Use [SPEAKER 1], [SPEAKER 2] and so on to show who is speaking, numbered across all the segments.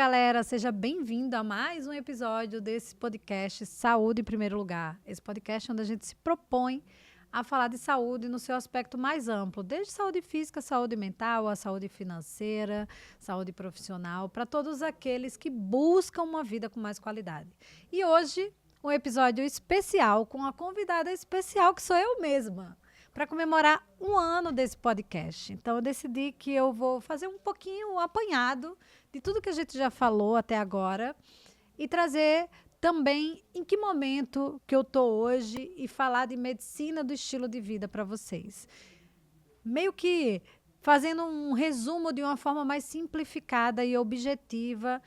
[SPEAKER 1] galera, seja bem-vindo a mais um episódio desse podcast Saúde em Primeiro Lugar. Esse podcast onde a gente se propõe a falar de saúde no seu aspecto mais amplo, desde saúde física, saúde mental, a saúde financeira, saúde profissional, para todos aqueles que buscam uma vida com mais qualidade. E hoje, um episódio especial com a convidada especial que sou eu mesma, para comemorar um ano desse podcast. Então, eu decidi que eu vou fazer um pouquinho um apanhado de tudo que a gente já falou até agora e trazer também em que momento que eu estou hoje e falar de medicina do estilo de vida para vocês. Meio que fazendo um resumo de uma forma mais simplificada e objetiva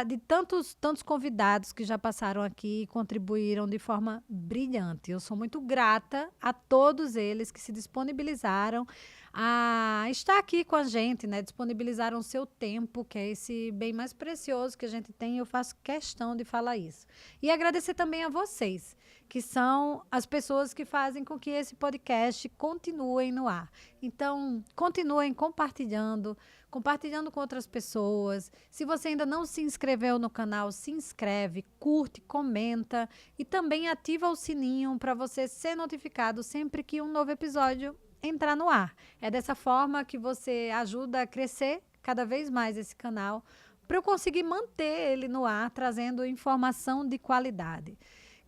[SPEAKER 1] de tantos convidados que já passaram aqui e contribuíram de forma brilhante. Eu sou muito grata a todos eles que se disponibilizaram a estar aqui com a gente, né? Disponibilizaram o seu tempo, que é esse bem mais precioso que a gente tem, e eu faço questão de falar isso. E agradecer também a vocês, que são as pessoas que fazem com que esse podcast continue no ar. Então, continuem compartilhando com outras pessoas. Se você ainda não se inscreveu no canal, se inscreve, curte, comenta e também ativa o sininho para você ser notificado sempre que um novo episódio entrar no ar. É dessa forma que você ajuda a crescer cada vez mais esse canal, para eu conseguir manter ele no ar, trazendo informação de qualidade.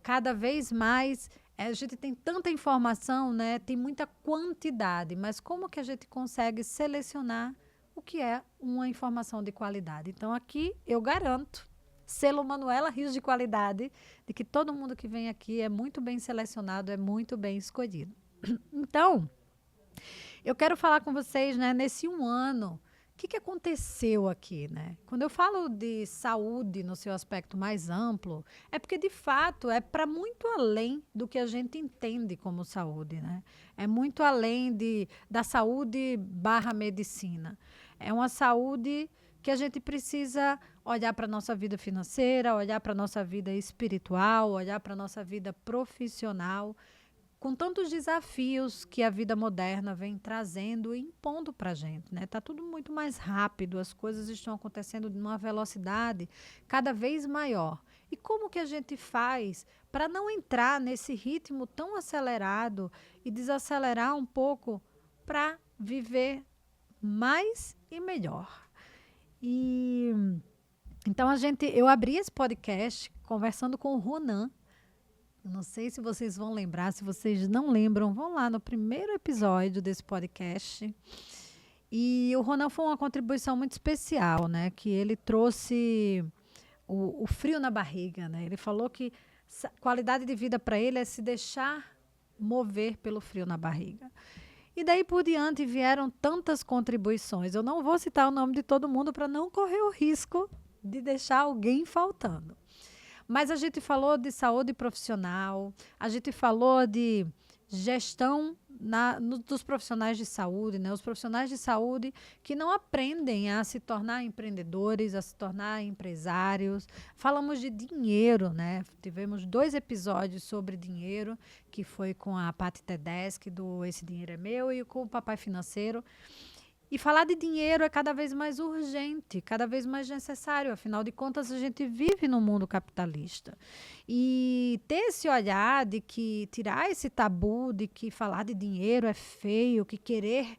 [SPEAKER 1] Cada vez mais, a gente tem tanta informação, né? Tem muita quantidade, mas como que a gente consegue selecionar o que é uma informação de qualidade? Então, aqui eu garanto, selo Manuela Rios de qualidade, de que todo mundo que vem aqui é muito bem selecionado, é muito bem escolhido. Então, eu quero falar com vocês, né, nesse um ano, o que aconteceu aqui, né? Quando eu falo de saúde no seu aspecto mais amplo, é porque, de fato, é para muito além do que a gente entende como saúde, né? É muito além da saúde / medicina. É uma saúde que a gente precisa olhar para a nossa vida financeira, olhar para a nossa vida espiritual, olhar para a nossa vida profissional, com tantos desafios que a vida moderna vem trazendo e impondo para a gente, né? Tá tudo muito mais rápido, as coisas estão acontecendo numa velocidade cada vez maior. E como que a gente faz para não entrar nesse ritmo tão acelerado e desacelerar um pouco para viver mais e melhor? E então eu abri esse podcast conversando com o Ronan. Não sei se vocês vão lembrar, se vocês não lembram, vão lá no primeiro episódio desse podcast. E o Ronan foi uma contribuição muito especial, né? Que ele trouxe o frio na barriga, né? Ele falou que qualidade de vida para ele é se deixar mover pelo frio na barriga. E daí por diante vieram tantas contribuições. Eu não vou citar o nome de todo mundo para não correr o risco de deixar alguém faltando. Mas a gente falou de saúde profissional, a gente falou de gestão dos profissionais de saúde, né? Os profissionais de saúde que não aprendem a se tornar empreendedores, a se tornar empresários. Falamos de dinheiro, né? Tivemos 2 episódios sobre dinheiro, que foi com a Paty Tedeschi, do Esse Dinheiro é Meu, e com o Papai Financeiro. E falar de dinheiro é cada vez mais urgente, cada vez mais necessário. Afinal de contas, a gente vive num mundo capitalista. E ter esse olhar de que tirar esse tabu de que falar de dinheiro é feio, que querer...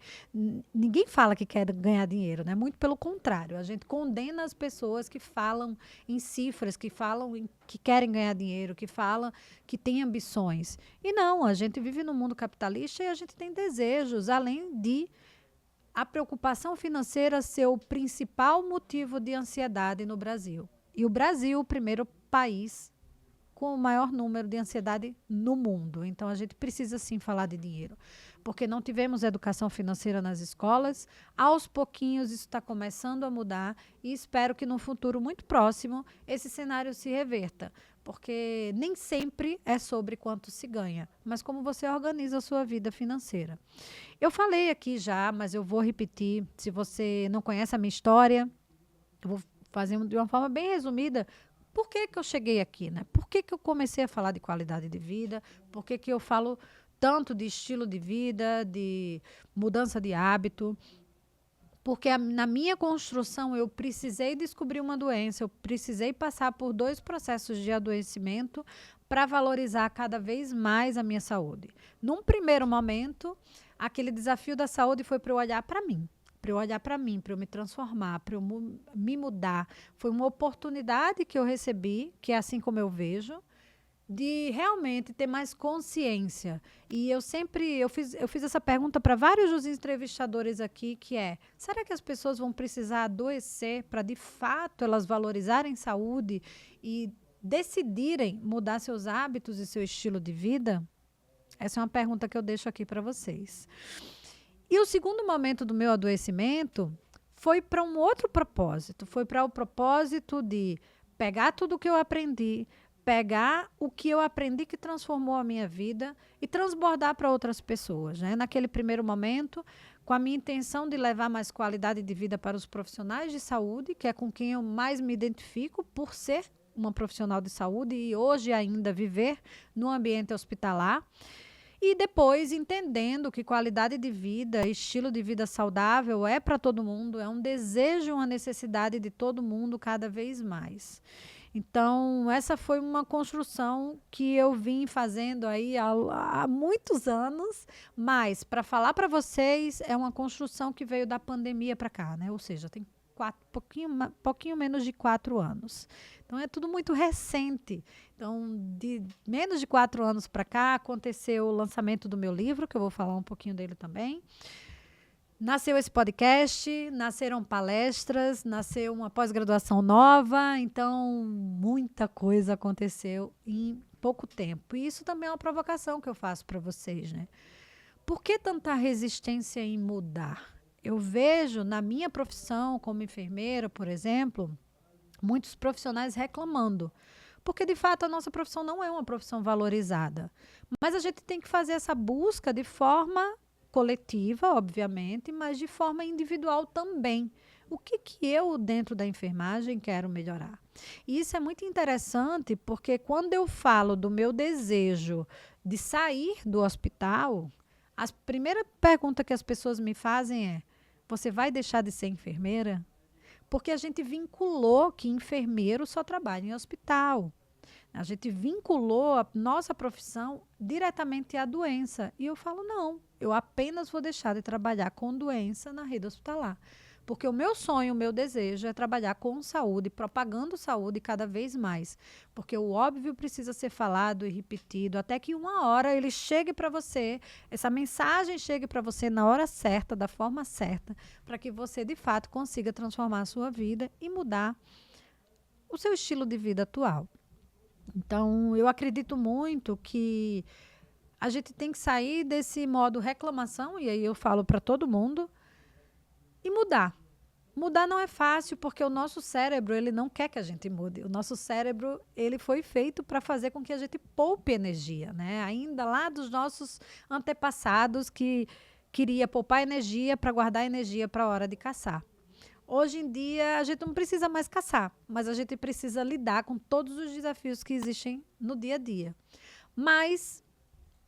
[SPEAKER 1] Ninguém fala que quer ganhar dinheiro, né? Muito pelo contrário. A gente condena as pessoas que falam em cifras, que falam que querem ganhar dinheiro, que falam que têm ambições. E não, a gente vive num mundo capitalista e a gente tem desejos, além de a preocupação financeira ser o principal motivo de ansiedade no Brasil. E o Brasil, o primeiro país com o maior número de ansiedade no mundo. Então, a gente precisa sim falar de dinheiro, porque não tivemos educação financeira nas escolas. Aos pouquinhos isso está começando a mudar e espero que no futuro muito próximo esse cenário se reverta, porque nem sempre é sobre quanto se ganha, mas como você organiza a sua vida financeira. Eu falei aqui já, mas eu vou repetir. Se você não conhece a minha história, eu vou fazer de uma forma bem resumida. Por que eu cheguei aqui, né? Por que eu comecei a falar de qualidade de vida? Por que eu falo tanto de estilo de vida, de mudança de hábito? Porque na minha construção eu precisei descobrir uma doença, eu precisei passar por 2 processos de adoecimento para valorizar cada vez mais a minha saúde. Num primeiro momento, aquele desafio da saúde foi para eu olhar para mim. Para eu olhar para mim, para eu me transformar, para eu me mudar. Foi uma oportunidade que eu recebi, que é assim como eu vejo, de realmente ter mais consciência. E eu fiz essa pergunta para vários dos entrevistadores aqui, que é, será que as pessoas vão precisar adoecer para, de fato, elas valorizarem saúde e decidirem mudar seus hábitos e seu estilo de vida? Essa é uma pergunta que eu deixo aqui para vocês. E o segundo momento do meu adoecimento foi para um outro propósito. Foi para o propósito de pegar tudo o que eu aprendi, pegar o que eu aprendi que transformou a minha vida e transbordar para outras pessoas, né? Naquele primeiro momento, com a minha intenção de levar mais qualidade de vida para os profissionais de saúde, que é com quem eu mais me identifico por ser uma profissional de saúde e hoje ainda viver no ambiente hospitalar. E depois entendendo que qualidade de vida, estilo de vida saudável é para todo mundo, é um desejo, uma necessidade de todo mundo cada vez mais. Então, essa foi uma construção que eu vim fazendo aí há muitos anos, mas para falar para vocês, é uma construção que veio da pandemia para cá, né? Ou seja, tem pouquinho menos de 4 anos. Então, é tudo muito recente. Então, de menos de 4 anos para cá, aconteceu o lançamento do meu livro, que eu vou falar um pouquinho dele também. Nasceu esse podcast, nasceram palestras, nasceu uma pós-graduação nova, então muita coisa aconteceu em pouco tempo. E isso também é uma provocação que eu faço para vocês, né? Por que tanta resistência em mudar? Eu vejo na minha profissão como enfermeira, por exemplo, muitos profissionais reclamando. Porque, de fato, a nossa profissão não é uma profissão valorizada. Mas a gente tem que fazer essa busca de forma coletiva, obviamente, mas de forma individual também. O que eu, dentro da enfermagem, quero melhorar? E isso é muito interessante, porque quando eu falo do meu desejo de sair do hospital, a primeira pergunta que as pessoas me fazem é: você vai deixar de ser enfermeira? Porque a gente vinculou que enfermeiro só trabalha em hospital. A gente vinculou a nossa profissão diretamente à doença. E eu falo, não, eu apenas vou deixar de trabalhar com doença na rede hospitalar. Porque o meu sonho, o meu desejo é trabalhar com saúde, propagando saúde cada vez mais. Porque o óbvio precisa ser falado e repetido, até que uma hora ele chegue para você, essa mensagem chegue para você na hora certa, da forma certa, para que você, de fato, consiga transformar a sua vida e mudar o seu estilo de vida atual. Então, eu acredito muito que a gente tem que sair desse modo reclamação, e aí eu falo para todo mundo, e mudar. Mudar não é fácil, porque o nosso cérebro, ele não quer que a gente mude. O nosso cérebro, ele foi feito para fazer com que a gente poupe energia, né? Ainda lá dos nossos antepassados que queria poupar energia para guardar energia para a hora de caçar. Hoje em dia, a gente não precisa mais caçar, mas a gente precisa lidar com todos os desafios que existem no dia a dia. Mas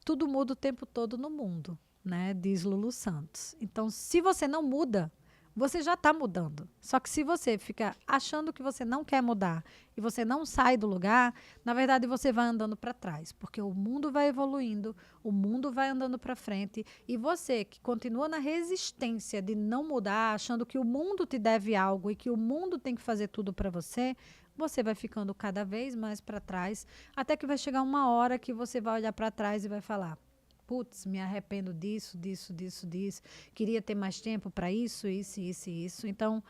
[SPEAKER 1] tudo muda o tempo todo no mundo, né? Diz Lulu Santos. Então, se você não muda, você já está mudando. Só que se você fica achando que você não quer mudar e você não sai do lugar, na verdade você vai andando para trás, porque o mundo vai evoluindo, o mundo vai andando para frente, e você que continua na resistência de não mudar, achando que o mundo te deve algo e que o mundo tem que fazer tudo para você, você vai ficando cada vez mais para trás, até que vai chegar uma hora que você vai olhar para trás e vai falar: putz, me arrependo disso. Queria ter mais tempo para isso. Então,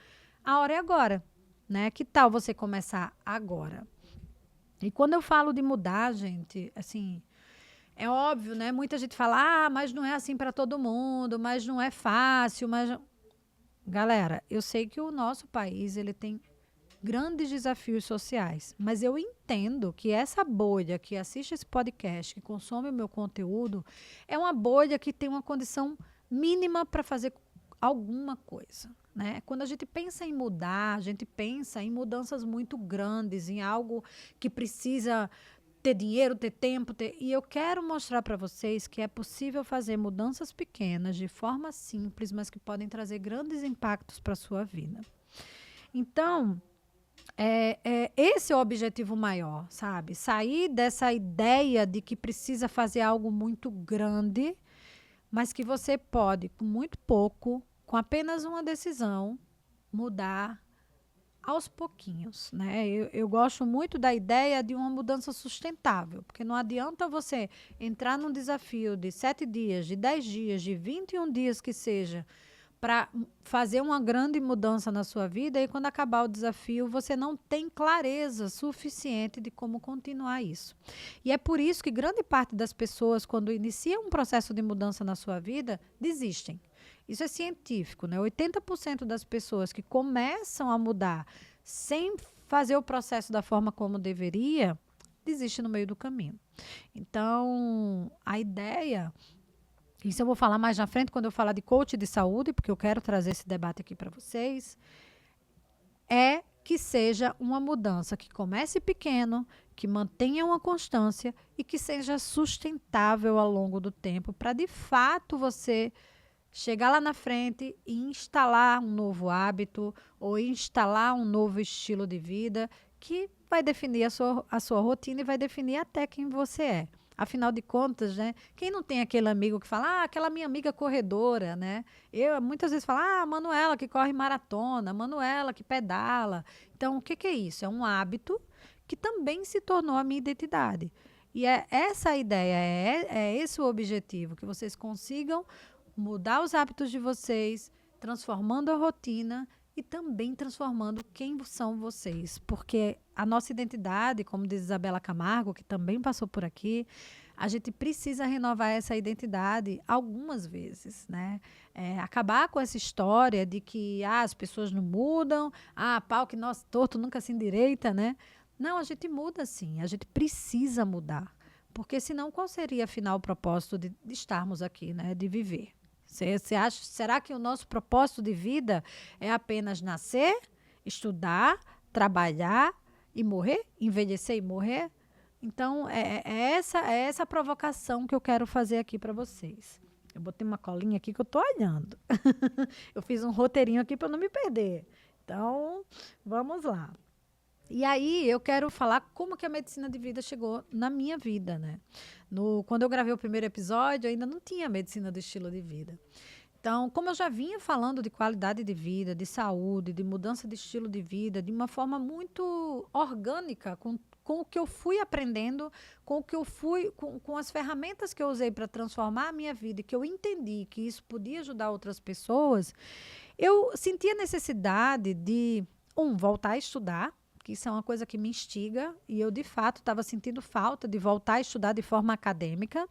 [SPEAKER 1] a hora é agora, né? Que tal você começar agora? E quando eu falo de mudar, gente, assim, é óbvio, né? Muita gente fala, mas não é assim para todo mundo, mas não é fácil, mas... Galera, eu sei que o nosso país, ele tem grandes desafios sociais, mas eu entendo que essa bolha que assiste esse podcast, que consome o meu conteúdo, é uma bolha que tem uma condição mínima para fazer alguma coisa, né? Quando a gente pensa em mudar, a gente pensa em mudanças muito grandes, em algo que precisa ter dinheiro, ter tempo. E eu quero mostrar para vocês que é possível fazer mudanças pequenas, de forma simples, mas que podem trazer grandes impactos para a sua vida. Então, esse é o objetivo maior, sabe? Sair dessa ideia de que precisa fazer algo muito grande, mas que você pode, com muito pouco, com apenas uma decisão, mudar aos pouquinhos, né? Eu gosto muito da ideia de uma mudança sustentável, porque não adianta você entrar num desafio de 7 dias, de 10 dias, de 21 dias que seja, para fazer uma grande mudança na sua vida e quando acabar o desafio você não tem clareza suficiente de como continuar isso. E é por isso que grande parte das pessoas, quando iniciam um processo de mudança na sua vida, desistem. Isso é científico, né? 80% das pessoas que começam a mudar sem fazer o processo da forma como deveria, desistem no meio do caminho. Então, a ideia, isso eu vou falar mais na frente quando eu falar de coach de saúde, porque eu quero trazer esse debate aqui para vocês, é que seja uma mudança que comece pequeno, que mantenha uma constância e que seja sustentável ao longo do tempo, para de fato você chegar lá na frente e instalar um novo hábito ou instalar um novo estilo de vida que vai definir a sua rotina e vai definir até quem você é. Afinal de contas, né? Quem não tem aquele amigo que fala, aquela minha amiga corredora, né? Eu muitas vezes falo, Manuela que corre maratona, Manuela que pedala. Então, o que é isso? É um hábito que também se tornou a minha identidade. E é essa a ideia, é esse o objetivo, que vocês consigam mudar os hábitos de vocês, transformando a rotina e também transformando quem são vocês. Porque a nossa identidade, como diz Isabela Camargo, que também passou por aqui, a gente precisa renovar essa identidade algumas vezes, né? Acabar com essa história de que as pessoas não mudam, pau que nosso torto nunca se endireita, né? Não, a gente muda sim, a gente precisa mudar. Porque senão qual seria, afinal, o propósito de estarmos aqui, né? De viver? Será que o nosso propósito de vida é apenas nascer, estudar, trabalhar e morrer? Envelhecer e morrer? Então, é essa provocação que eu quero fazer aqui para vocês. Eu botei uma colinha aqui que eu estou olhando. Eu fiz um roteirinho aqui para não me perder. Então, vamos lá. E aí, eu quero falar como que a medicina de vida chegou na minha vida, né? Quando eu gravei o primeiro episódio, ainda não tinha medicina do estilo de vida. Então, como eu já vinha falando de qualidade de vida, de saúde, de mudança de estilo de vida, de uma forma muito orgânica, com o que eu fui aprendendo, com as ferramentas que eu usei para transformar a minha vida e que eu entendi que isso podia ajudar outras pessoas, eu senti a necessidade de, voltar a estudar, que isso é uma coisa que me instiga, e eu, de fato, estava sentindo falta de voltar a estudar de forma acadêmica.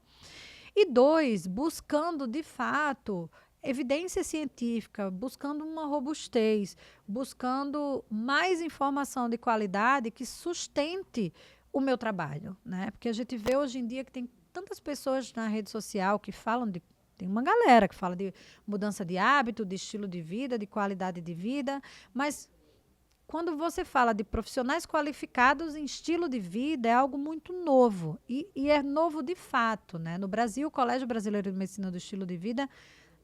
[SPEAKER 1] E 2, buscando, de fato, evidência científica, buscando uma robustez, buscando mais informação de qualidade que sustente o meu trabalho, né? Porque a gente vê hoje em dia que tem tantas pessoas na rede social que falam tem uma galera que fala de mudança de hábito, de estilo de vida, de qualidade de vida, mas quando você fala de profissionais qualificados em estilo de vida, é algo muito novo. E é novo de fato, né? No Brasil, o Colégio Brasileiro de Medicina do Estilo de Vida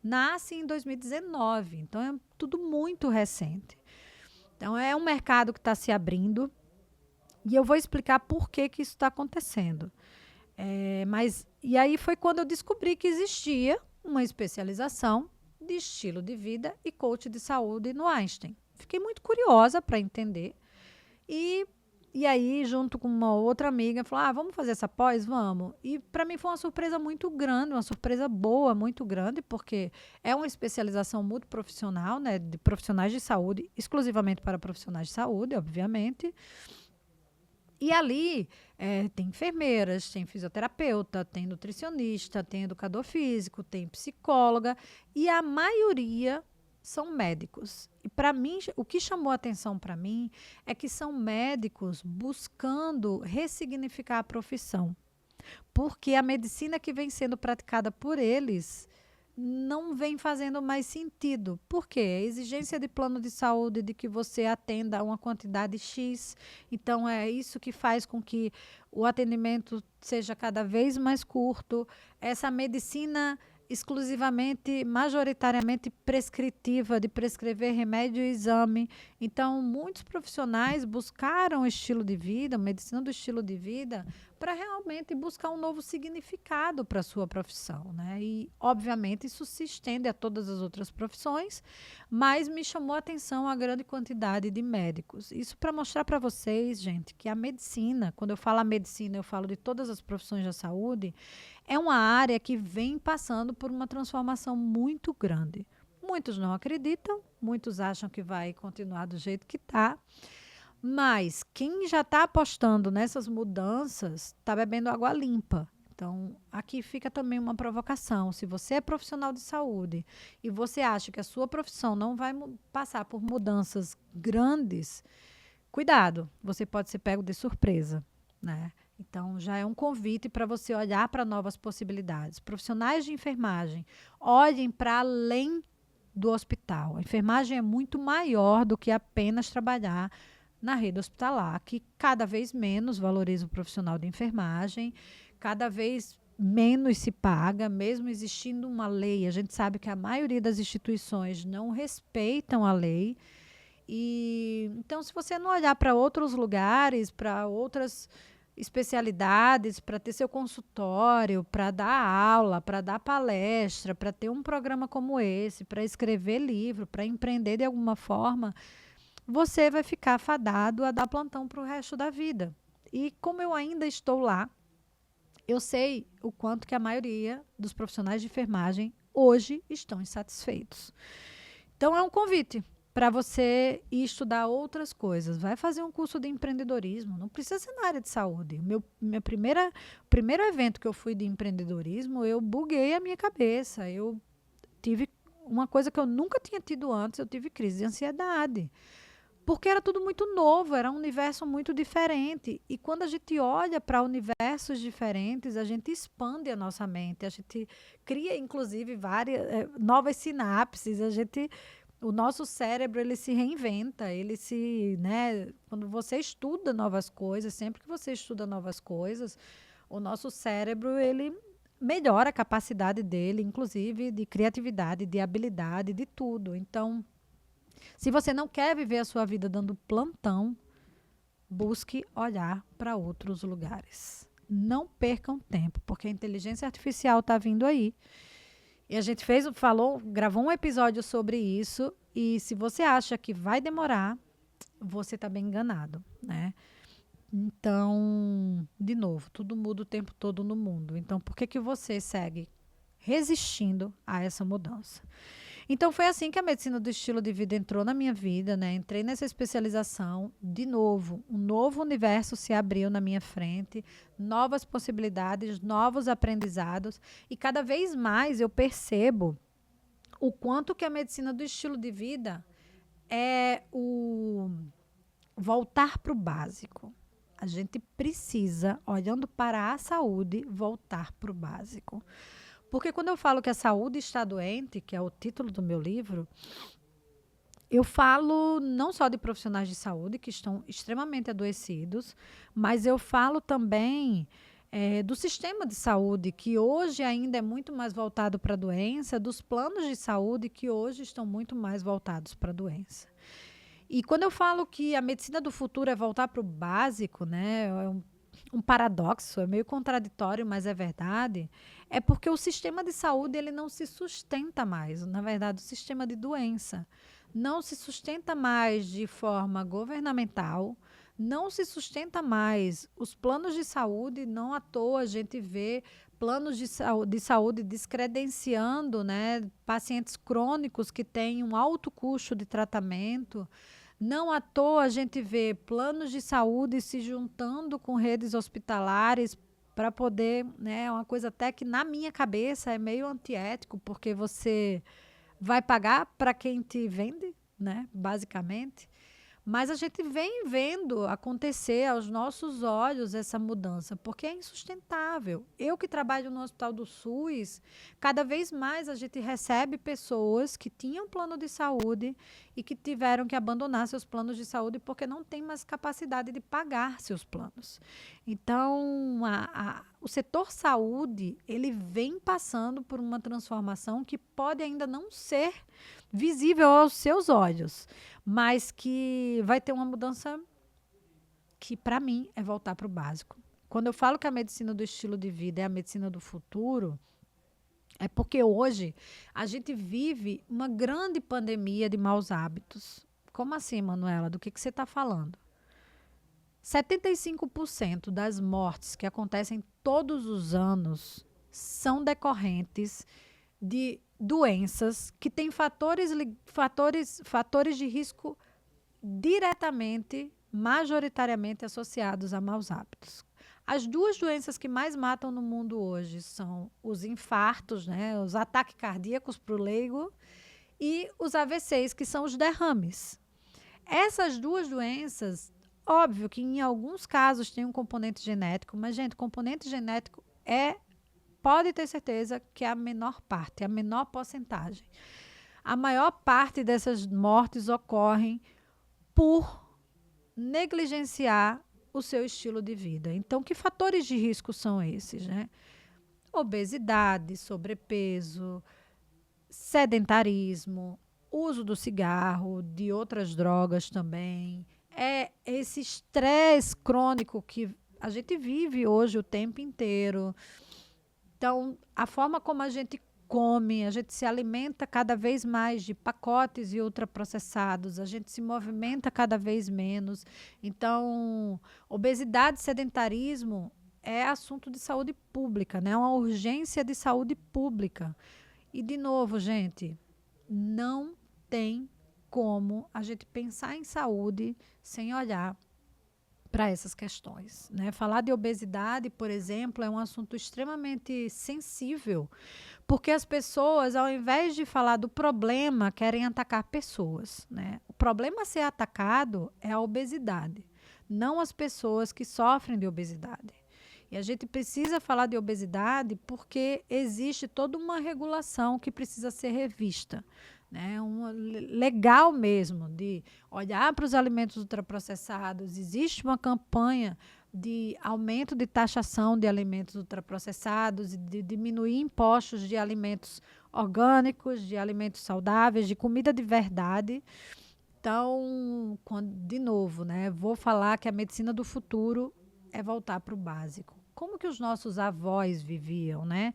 [SPEAKER 1] nasce em 2019. Então, é tudo muito recente. Então, é um mercado que está se abrindo. E eu vou explicar por que isso está acontecendo. E aí foi quando eu descobri que existia uma especialização de estilo de vida e coach de saúde no Einstein. Fiquei muito curiosa para entender. E aí, junto com uma outra amiga, falou, vamos fazer essa pós? Vamos. E para mim foi uma surpresa muito grande, uma surpresa boa, muito grande, porque é uma especialização multiprofissional, né, de profissionais de saúde, exclusivamente para profissionais de saúde, obviamente. E ali tem enfermeiras, tem fisioterapeuta, tem nutricionista, tem educador físico, tem psicóloga, e a maioria são médicos. E para mim, o que chamou a atenção para mim é que são médicos buscando ressignificar a profissão. Porque a medicina que vem sendo praticada por eles não vem fazendo mais sentido. Por quê? A exigência de plano de saúde de que você atenda a uma quantidade X, então é isso que faz com que o atendimento seja cada vez mais curto. Essa medicina exclusivamente, majoritariamente prescritiva, de prescrever remédio e exame. Então, muitos profissionais buscaram estilo de vida, medicina do estilo de vida, para realmente buscar um novo significado para a sua profissão, né? E, obviamente, isso se estende a todas as outras profissões, mas me chamou a atenção a grande quantidade de médicos. Isso para mostrar para vocês, gente, que a medicina, quando eu falo a medicina, eu falo de todas as profissões da saúde, é uma área que vem passando por uma transformação muito grande. Muitos não acreditam, muitos acham que vai continuar do jeito que está, mas quem já está apostando nessas mudanças está bebendo água limpa. Então, aqui fica também uma provocação. Se você é profissional de saúde e você acha que a sua profissão não vai passar por mudanças grandes, cuidado, você pode ser pego de surpresa, né? Então, já é um convite para você olhar para novas possibilidades. Profissionais de enfermagem, olhem para além do hospital. A enfermagem é muito maior do que apenas trabalhar na rede hospitalar, que cada vez menos valoriza o profissional de enfermagem, cada vez menos se paga, mesmo existindo uma lei. A gente sabe que a maioria das instituições não respeitam a lei. E então, se você não olhar para outros lugares, para outras especialidades, para ter seu consultório, para dar aula, para dar palestra, para ter um programa como esse, para escrever livro, para empreender de alguma forma, você vai ficar fadado a dar plantão para o resto da vida. E como eu ainda estou lá, eu sei o quanto que a maioria dos profissionais de enfermagem hoje estão insatisfeitos. Então, é um convite para você ir estudar outras coisas. Vai fazer um curso de empreendedorismo. Não precisa ser na área de saúde. Primeiro evento que eu fui de empreendedorismo, eu buguei a minha cabeça. Eu tive uma coisa que eu nunca tinha tido antes, eu tive crise de ansiedade. Porque era tudo muito novo, era um universo muito diferente. E quando a gente olha para universos diferentes, a gente expande a nossa mente, a gente cria, inclusive, várias novas sinapses, o nosso cérebro, ele se reinventa, né, quando você estuda novas coisas, sempre que você estuda novas coisas, o nosso cérebro, ele melhora a capacidade dele, inclusive de criatividade, de habilidade, de tudo. Então, se você não quer viver a sua vida dando plantão, busque olhar para outros lugares. Não percam tempo, porque a inteligência artificial está vindo aí. E a gente gravou um episódio sobre isso, e se você acha que vai demorar, você está bem enganado, né? Então, de novo, tudo muda o tempo todo no mundo. Então, por que você segue resistindo a essa mudança? Então, foi assim que a medicina do estilo de vida entrou na minha vida, né? Entrei nessa especialização, de novo, um novo universo se abriu na minha frente, novas possibilidades, novos aprendizados, e cada vez mais eu percebo o quanto que a medicina do estilo de vida é o voltar para o básico. A gente precisa, olhando para a saúde, voltar para o básico. Porque quando eu falo que a saúde está doente, que é o título do meu livro, eu falo não só de profissionais de saúde que estão extremamente adoecidos, mas eu falo também do sistema de saúde, que hoje ainda é muito mais voltado para a doença, dos planos de saúde, que hoje estão muito mais voltados para a doença. E quando eu falo que a medicina do futuro é voltar para o básico, né, é um paradoxo, é meio contraditório, mas é verdade, é porque o sistema de saúde ele não se sustenta mais. Na verdade, o sistema de doença não se sustenta mais de forma governamental, não se sustenta mais. Os planos de saúde, não à toa a gente vê planos de saúde descredenciando, né, pacientes crônicos que têm um alto custo de tratamento. Não à toa a gente vê planos de saúde se juntando com redes hospitalares para poder, né, uma coisa até que na minha cabeça é meio antiético, porque você vai pagar para quem te vende, né, basicamente. Mas a gente vem vendo acontecer aos nossos olhos essa mudança, porque é insustentável. Eu que trabalho no Hospital do SUS, cada vez mais a gente recebe pessoas que tinham plano de saúde e que tiveram que abandonar seus planos de saúde porque não tem mais capacidade de pagar seus planos. Então, o setor saúde, ele vem passando por uma transformação que pode ainda não ser visível aos seus olhos, mas que vai ter uma mudança que, para mim, é voltar para o básico. Quando eu falo que a medicina do estilo de vida é a medicina do futuro, é porque hoje a gente vive uma grande pandemia de maus hábitos. Como assim, Manuela? Do que você está falando? 75% das mortes que acontecem todos os anos são decorrentes de doenças que têm fatores de risco diretamente, majoritariamente associados a maus hábitos. As duas doenças que mais matam no mundo hoje são os infartos, né, os ataques cardíacos para o leigo, e os AVCs, que são os derrames. Essas duas doenças, óbvio que em alguns casos tem um componente genético, mas, gente, componente genético pode ter certeza que é a menor parte, a menor porcentagem. A maior parte dessas mortes ocorrem por negligenciar o seu estilo de vida. Então, que fatores de risco são esses, né? Obesidade, sobrepeso, sedentarismo, uso do cigarro, de outras drogas também. É esse estresse crônico que a gente vive hoje o tempo inteiro. Então, a forma como a gente come, a gente se alimenta cada vez mais de pacotes e ultraprocessados, a gente se movimenta cada vez menos. Então, obesidade e sedentarismo é assunto de saúde pública, né? É uma urgência de saúde pública. E, de novo, gente, não tem como a gente pensar em saúde sem olhar para essas questões, né? Falar de obesidade, por exemplo, é um assunto extremamente sensível, porque as pessoas, ao invés de falar do problema, querem atacar pessoas, né? O problema a ser atacado é a obesidade, não as pessoas que sofrem de obesidade. E a gente precisa falar de obesidade porque existe toda uma regulação que precisa ser revista, né? Legal mesmo de olhar para os alimentos ultraprocessados. Existe uma campanha de aumento de taxação de alimentos ultraprocessados e de diminuir impostos de alimentos orgânicos, de alimentos saudáveis, de comida de verdade. Então, de novo, né, vou falar que a medicina do futuro é voltar para o básico. Como que os nossos avós viviam, né?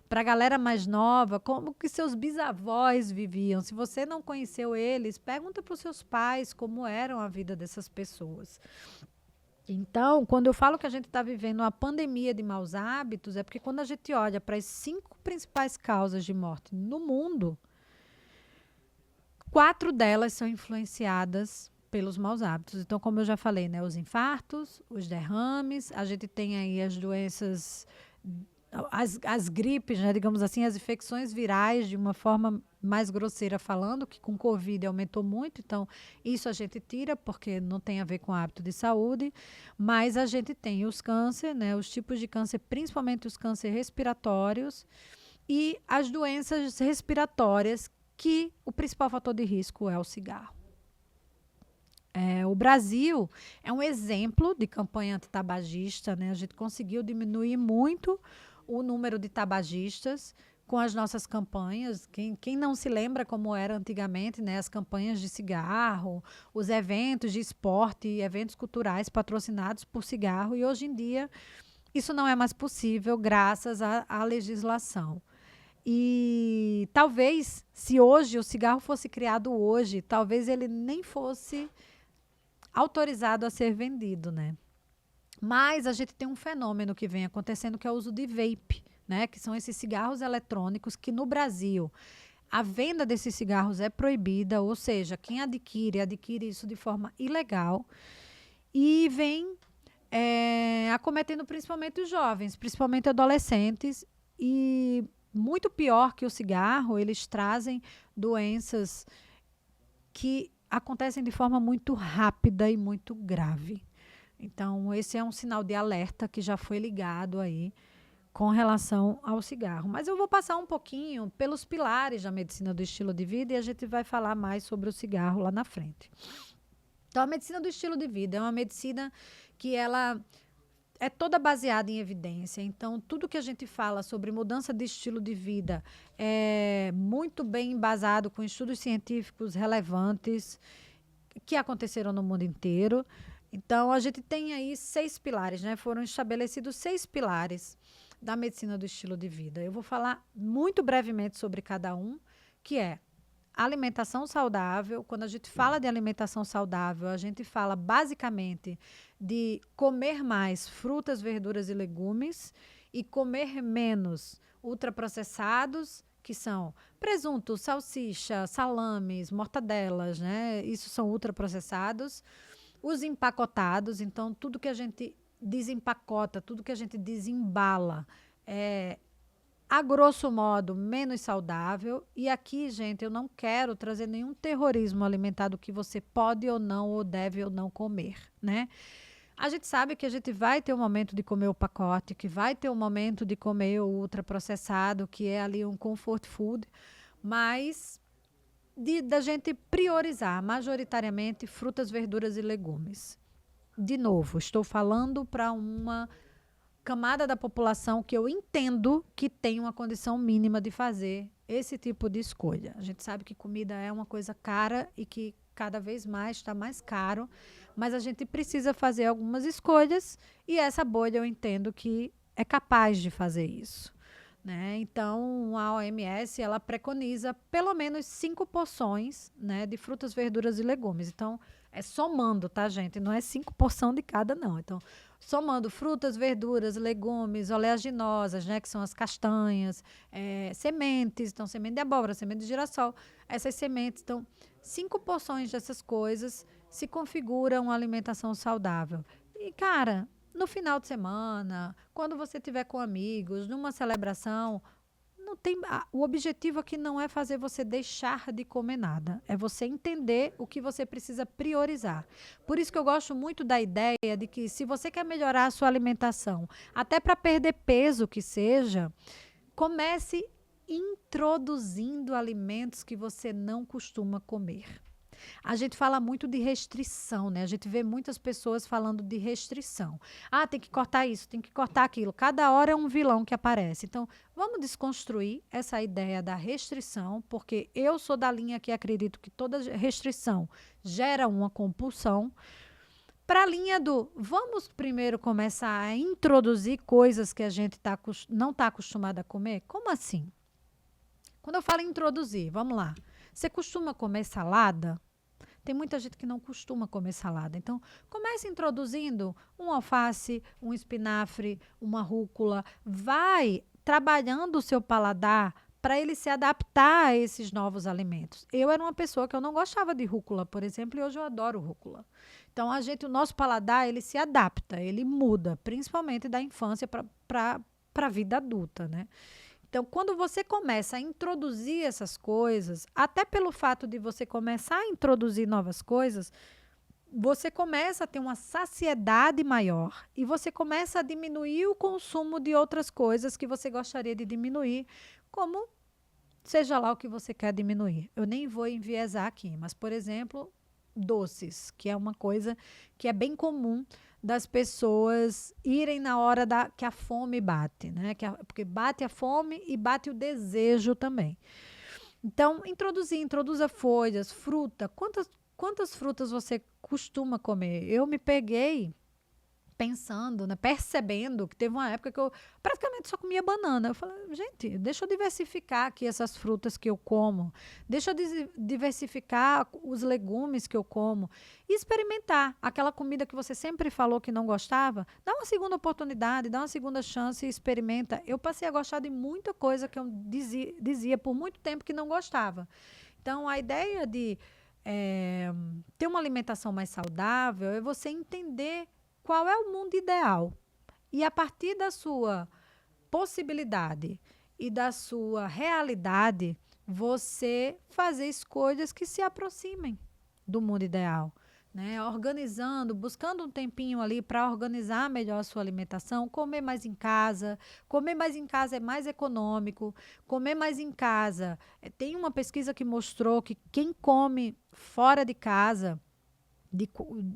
[SPEAKER 1] Para a galera mais nova, como que seus bisavós viviam? Se você não conheceu eles, pergunta para os seus pais como era a vida dessas pessoas. Então, quando eu falo que a gente está vivendo uma pandemia de maus hábitos, é porque quando a gente olha para as 5 principais causas de morte no mundo, 4 delas são influenciadas pelos maus hábitos. Então, como eu já falei, né, os infartos, os derrames, a gente tem aí as doenças, as gripes, né, digamos assim, as infecções virais, de uma forma mais grosseira falando, que com Covid aumentou muito, então isso a gente tira, porque não tem a ver com hábito de saúde, mas a gente tem os cânceres, né, os tipos de câncer, principalmente os cânceres respiratórios e as doenças respiratórias, que o principal fator de risco é o cigarro. O Brasil é um exemplo de campanha antitabagista, né? A gente conseguiu diminuir muito o número de tabagistas com as nossas campanhas. Quem não se lembra como era antigamente, né? As campanhas de cigarro, os eventos de esporte, eventos culturais patrocinados por cigarro, e hoje em dia isso não é mais possível graças à legislação. E talvez, se hoje o cigarro fosse criado hoje, talvez ele nem fosse autorizado a ser vendido, né? Mas a gente tem um fenômeno que vem acontecendo, que é o uso de vape, né? Que são esses cigarros eletrônicos que no Brasil a venda desses cigarros é proibida, ou seja, quem adquire isso de forma ilegal e vem acometendo principalmente os jovens, principalmente adolescentes, e muito pior que o cigarro, eles trazem doenças que acontecem de forma muito rápida e muito grave. Então, esse é um sinal de alerta que já foi ligado aí com relação ao cigarro. Mas eu vou passar um pouquinho pelos pilares da medicina do estilo de vida e a gente vai falar mais sobre o cigarro lá na frente. Então, a medicina do estilo de vida é uma medicina que ela é toda baseada em evidência. Então, tudo que a gente fala sobre mudança de estilo de vida é muito bem embasado com estudos científicos relevantes que aconteceram no mundo inteiro. Então, a gente tem aí 6 pilares, né? Foram estabelecidos 6 pilares da medicina do estilo de vida. Eu vou falar muito brevemente sobre cada um, que é alimentação saudável. Quando a gente fala de alimentação saudável, a gente fala basicamente de comer mais frutas, verduras e legumes e comer menos ultraprocessados, que são presunto, salsicha, salames, mortadelas, né? Isso são ultraprocessados. Os empacotados, então tudo que a gente desempacota, tudo que a gente desembala é, a grosso modo, menos saudável. E aqui, gente, eu não quero trazer nenhum terrorismo alimentar do que você pode ou não, ou deve ou não comer, né? A gente sabe que a gente vai ter um momento de comer o pacote, que vai ter um momento de comer o ultraprocessado, que é ali um comfort food, mas da gente priorizar majoritariamente frutas, verduras e legumes. De novo, estou falando para uma camada da população que eu entendo que tem uma condição mínima de fazer esse tipo de escolha. A gente sabe que comida é uma coisa cara e que cada vez mais está mais caro, mas a gente precisa fazer algumas escolhas e essa bolha eu entendo que é capaz de fazer isso, né? Então, a OMS, ela preconiza pelo menos 5 porções, né, de frutas, verduras e legumes. Então, é somando, tá, gente? Não é 5 porções de cada, não. Então, somando frutas, verduras, legumes, oleaginosas, né, que são as castanhas, sementes, então, semente de abóbora, semente de girassol, essas sementes. Então, 5 porções dessas coisas se configura uma alimentação saudável. E, cara, no final de semana, quando você estiver com amigos, numa celebração, não tem, o objetivo aqui não é fazer você deixar de comer nada, é você entender o que você precisa priorizar. Por isso que eu gosto muito da ideia de que se você quer melhorar a sua alimentação, até para perder peso que seja, comece introduzindo alimentos que você não costuma comer. A gente fala muito de restrição, né? A gente vê muitas pessoas falando de restrição. Ah, tem que cortar isso, tem que cortar aquilo. Cada hora é um vilão que aparece. Então, vamos desconstruir essa ideia da restrição, porque eu sou da linha que acredito que toda restrição gera uma compulsão. Para a linha do vamos primeiro começar a introduzir coisas que a gente não está acostumado a comer? Como assim? Quando eu falo introduzir, vamos lá. Você costuma comer salada? Tem muita gente que não costuma comer salada. Então, comece introduzindo um alface, um espinafre, uma rúcula. Vai trabalhando o seu paladar para ele se adaptar a esses novos alimentos. Eu era uma pessoa que eu não gostava de rúcula, por exemplo, e hoje eu adoro rúcula. Então, o nosso paladar, ele se adapta, ele muda, principalmente da infância para a vida adulta, né? Então, quando você começa a introduzir essas coisas, até pelo fato de você começar a introduzir novas coisas, você começa a ter uma saciedade maior e você começa a diminuir o consumo de outras coisas que você gostaria de diminuir, como seja lá o que você quer diminuir. Eu nem vou enviesar aqui, mas, por exemplo, doces, que é uma coisa que é bem comum das pessoas irem na hora que a fome bate, né? Porque bate a fome e bate o desejo também. Então, introduza folhas, fruta. Quantas frutas você costuma comer? Eu me peguei pensando, né, percebendo que teve uma época que eu praticamente só comia banana. Eu falei, gente, deixa eu diversificar aqui essas frutas que eu como, deixa eu diversificar os legumes que eu como e experimentar aquela comida que você sempre falou que não gostava. Dá uma segunda oportunidade, dá uma segunda chance e experimenta. Eu passei a gostar de muita coisa que eu dizia por muito tempo que não gostava. Então, a ideia de ter uma alimentação mais saudável é você entender qual é o mundo ideal. E a partir da sua possibilidade e da sua realidade, você fazer escolhas que se aproximem. do mundo ideal, né? Organizando, buscando um tempinho ali para organizar melhor a sua alimentação, comer mais em casa. Comer mais em casa é mais econômico. Comer mais em casa, tem uma pesquisa que mostrou que quem come fora de casa,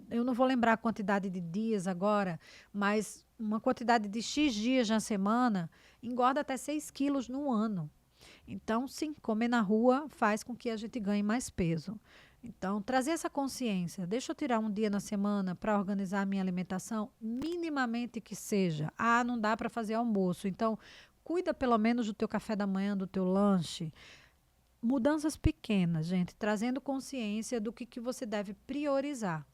[SPEAKER 1] eu não vou lembrar a quantidade de dias agora, mas uma quantidade de X dias na semana, engorda até 6 quilos no ano. Então, sim, comer na rua faz com que a gente ganhe mais peso. Então, trazer essa consciência. Deixa eu tirar um dia na semana para organizar a minha alimentação, minimamente que seja. Ah, não dá para fazer almoço. Então, cuida pelo menos do teu café da manhã, do teu lanche. Mudanças pequenas, gente, trazendo consciência do que você deve priorizar.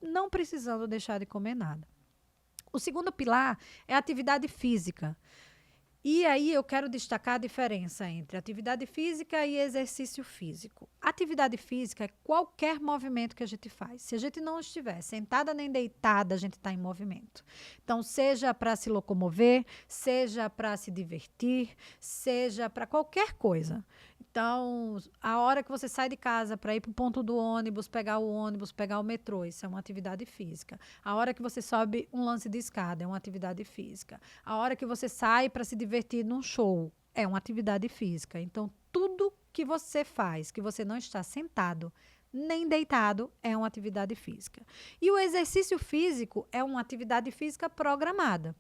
[SPEAKER 1] Não precisando deixar de comer nada. O segundo pilar é a atividade física. E aí eu quero destacar a diferença entre atividade física e exercício físico. Atividade física é qualquer movimento que a gente faz. Se a gente não estiver sentada nem deitada, a gente está em movimento. Então, seja para se locomover, seja para se divertir, seja para qualquer coisa. Então, a hora que você sai de casa para ir para o ponto do ônibus, pegar o metrô, isso é uma atividade física. A hora que você sobe um lance de escada, é uma atividade física. A hora que você sai para se divertir num show, é uma atividade física. Então, tudo que você faz, que você não está sentado nem deitado, é uma atividade física. E o exercício físico é uma atividade física programada,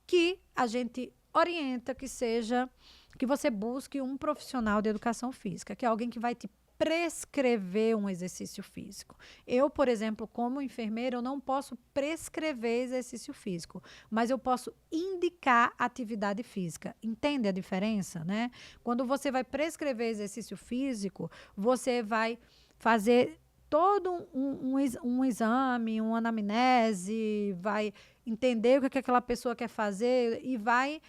[SPEAKER 1] que a gente orienta que você busque um profissional de educação física, que é alguém que vai te prescrever um exercício físico. Eu, por exemplo, como enfermeira, eu não posso prescrever exercício físico, mas eu posso indicar atividade física. Entende a diferença, né? Quando você vai prescrever exercício físico, você vai fazer todo um exame, uma anamnese, vai entender o que aquela pessoa quer fazer e vai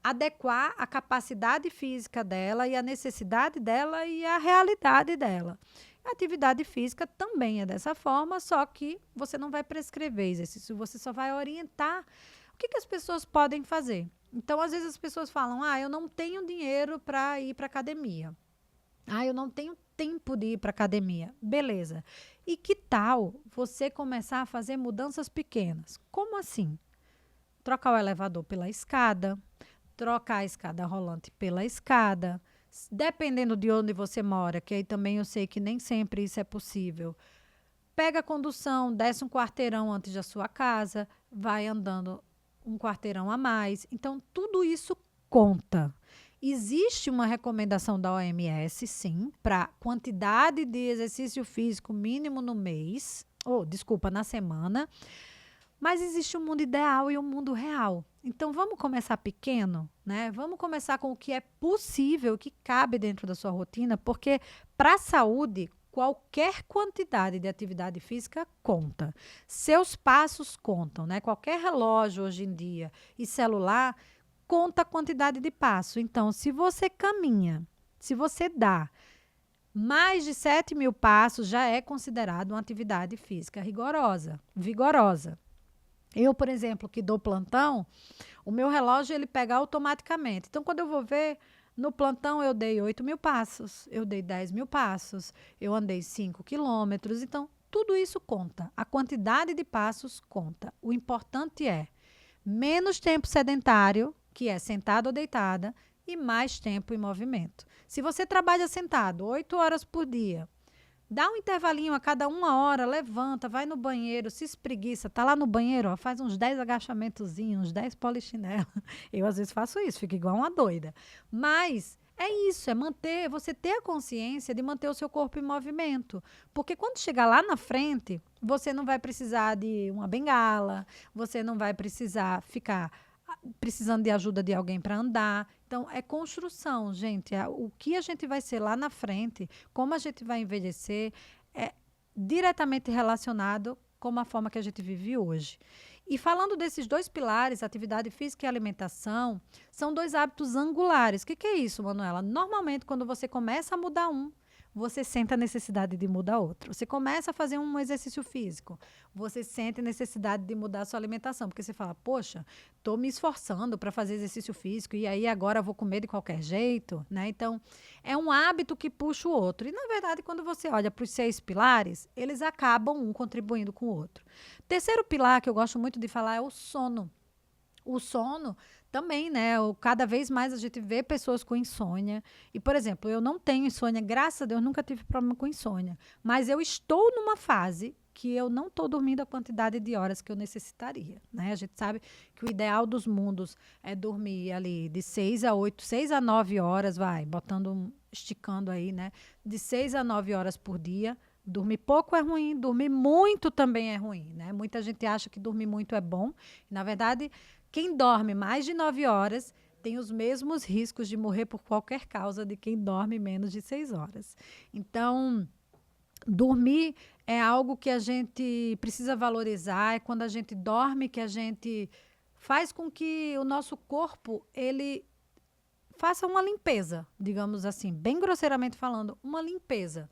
[SPEAKER 1] adequar a capacidade física dela e a necessidade dela e a realidade dela. A atividade física também é dessa forma, só que você não vai prescrever exercício, você só vai orientar o que as pessoas podem fazer. Então, às vezes as pessoas falam, eu não tenho dinheiro para ir para academia. Eu não tenho tempo de ir para academia. Beleza. E que tal você começar a fazer mudanças pequenas? Como assim? Trocar o elevador pela escada, trocar a escada rolante pela escada, dependendo de onde você mora, que aí também eu sei que nem sempre isso é possível. Pega a condução, desce um quarteirão antes da sua casa, vai andando um quarteirão a mais. Então, tudo isso conta. Existe uma recomendação da OMS, sim, para quantidade de exercício físico mínimo no mês, na semana, mas existe um mundo ideal e um mundo real. Então, vamos começar pequeno, né? Vamos começar com o que é possível, o que cabe dentro da sua rotina, porque para a saúde, qualquer quantidade de atividade física conta. Seus passos contam, né? Qualquer relógio hoje em dia e celular conta a quantidade de passo. Então, se você caminha, se você dá mais de 7.000 passos, já é considerado uma atividade física rigorosa, vigorosa. Eu, por exemplo, que dou plantão, o meu relógio ele pega automaticamente. Então, quando eu vou ver, no plantão eu dei 8.000 passos, eu dei 10.000 passos, eu andei 5 quilômetros. Então, tudo isso conta. A quantidade de passos conta. O importante é menos tempo sedentário, que é sentado ou deitada, e mais tempo em movimento. Se você trabalha sentado 8 horas por dia, dá um intervalinho a cada 1 hora, levanta, vai no banheiro, se espreguiça, tá lá no banheiro, faz uns 10 agachamentozinhos, uns 10 polichinelos. Eu, às vezes, faço isso, fico igual uma doida. Mas é isso, você ter a consciência de manter o seu corpo em movimento. Porque quando chegar lá na frente, você não vai precisar de uma bengala, você não vai precisar ficar precisando de ajuda de alguém para andar. Então, é construção, gente. O que a gente vai ser lá na frente, como a gente vai envelhecer, é diretamente relacionado com a forma que a gente vive hoje. E falando desses 2 pilares, atividade física e alimentação, são 2 hábitos angulares. O que é isso, Manuela? Normalmente, quando você começa a mudar você sente a necessidade de mudar outro. Você começa a fazer um exercício físico, você sente a necessidade de mudar a sua alimentação, porque você fala, poxa, estou me esforçando para fazer exercício físico e aí agora vou comer de qualquer jeito, né? Então, é um hábito que puxa o outro. E, na verdade, quando você olha para os 6 pilares, eles acabam um contribuindo com o outro. Terceiro pilar que eu gosto muito de falar é o sono. O sono também, né? Cada vez mais a gente vê pessoas com insônia. E, por exemplo, eu não tenho insônia, graças a Deus, nunca tive problema com insônia. Mas eu estou numa fase que eu não estou dormindo a quantidade de horas que eu necessitaria, né? A gente sabe que o ideal dos mundos é dormir ali de 6 a 8, 6 a 9 horas, esticando aí, né? De 6 a 9 horas por dia. Dormir pouco é ruim, dormir muito também é ruim, né? Muita gente acha que dormir muito é bom. Na verdade, quem dorme mais de 9 horas tem os mesmos riscos de morrer por qualquer causa de quem dorme menos de 6 horas. Então, dormir é algo que a gente precisa valorizar, é quando a gente dorme que a gente faz com que o nosso corpo, ele faça uma limpeza, digamos assim, bem grosseiramente falando, uma limpeza.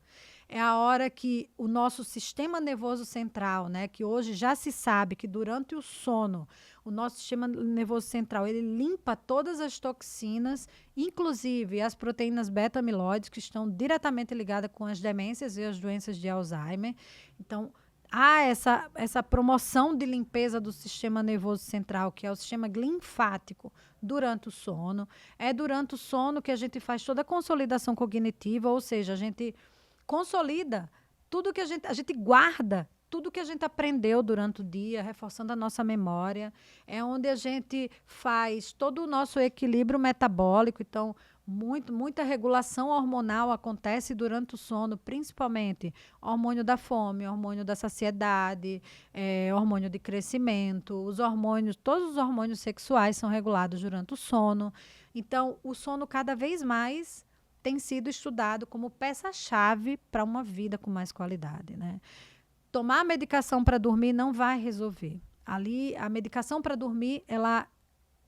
[SPEAKER 1] É a hora que o nosso sistema nervoso central, né, que hoje já se sabe que durante o sono, o nosso sistema nervoso central, ele limpa todas as toxinas, inclusive as proteínas beta-amiloides, que estão diretamente ligadas com as demências e as doenças de Alzheimer. Então, há essa promoção de limpeza do sistema nervoso central, que é o sistema linfático, durante o sono. É durante o sono que a gente faz toda a consolidação cognitiva, ou seja, a gente consolida tudo que a gente guarda, tudo que a gente aprendeu durante o dia, reforçando a nossa memória. É onde a gente faz todo o nosso equilíbrio metabólico. Então, muita regulação hormonal acontece durante o sono, principalmente hormônio da fome, hormônio da saciedade, hormônio de crescimento, todos os hormônios sexuais são regulados durante o sono. Então, o sono cada vez mais tem sido estudado como peça-chave para uma vida com mais qualidade, né? Tomar medicação para dormir não vai resolver. Ali, a medicação para dormir, ela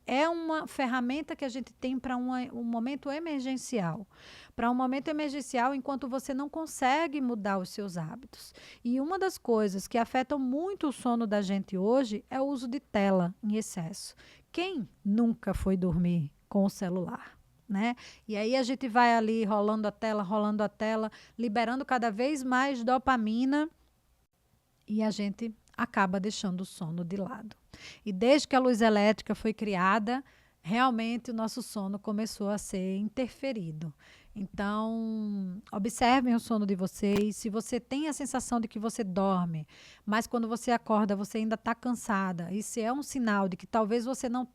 [SPEAKER 1] é uma ferramenta que a gente tem para um momento emergencial. Para um momento emergencial, enquanto você não consegue mudar os seus hábitos. E uma das coisas que afetam muito o sono da gente hoje é o uso de tela em excesso. Quem nunca foi dormir com o celular? Né? E aí a gente vai ali rolando a tela, liberando cada vez mais dopamina e a gente acaba deixando o sono de lado. E desde que a luz elétrica foi criada, realmente o nosso sono começou a ser interferido. Então, observem o sono de vocês. Se você tem a sensação de que você dorme, mas quando você acorda você ainda está cansada, isso é um sinal de que talvez você não